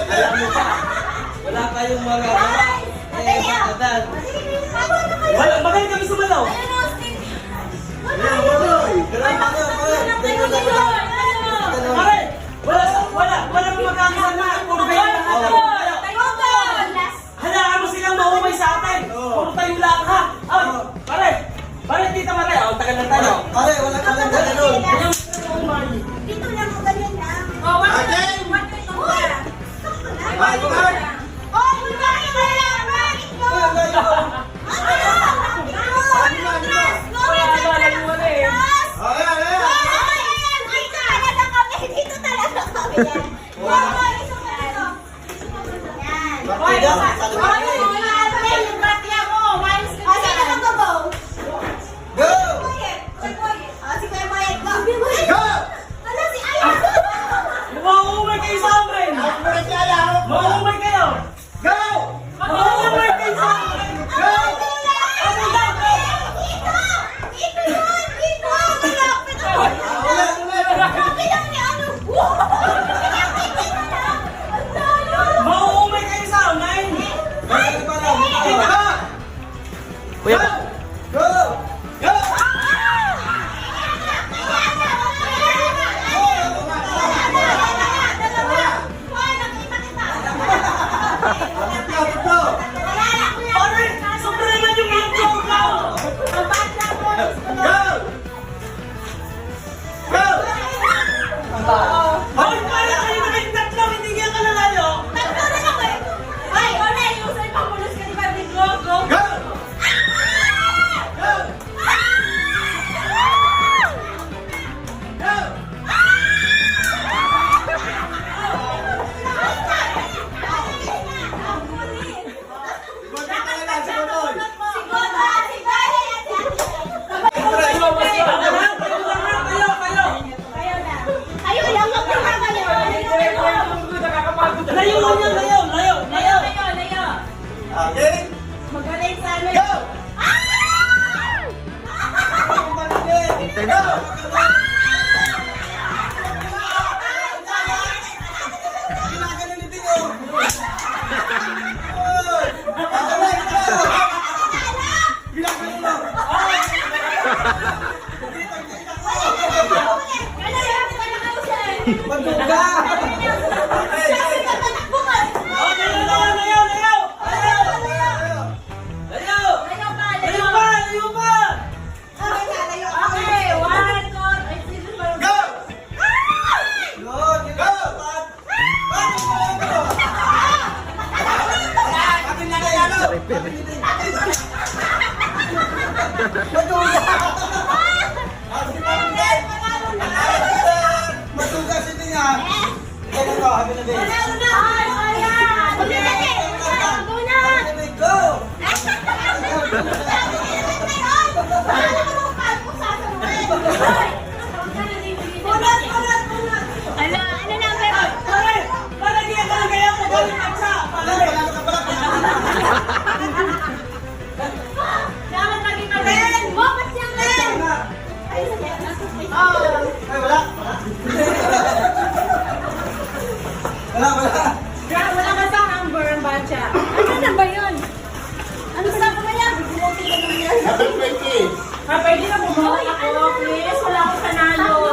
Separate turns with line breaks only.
Alam mo ba? Wala kayong magagawa. Eh, bakit? Wala, magaling kami sumalaw. Pare, wala mong magkakaroon na. Puro kayo lang alam. Halaan mo silang maumay sa atin. Puro tayo lang ha. Pare, tita Mare. Ang tagal na tayo.
Pare, wala ka lang gano'n.
Dito lang ako ganyan lang.
Maumay kayo sa amin. Maumay kayo. Maumay kayo sa amin. Maumay kayo sa amin. Kuya, pare, sobrang yung mga joke. Hoy, pare, kayo na kayong tatlo, hindi nga ka nalayo. Layo lang yan, layo.
Magaling sana. Layo pa!
Matugas ito nga. Ito na, habi na din. Go!
Pare, di ka lang kaya mo galing atsa.
Ay, wala.
Pwede na bumawag ako, please. Wala akong panalo.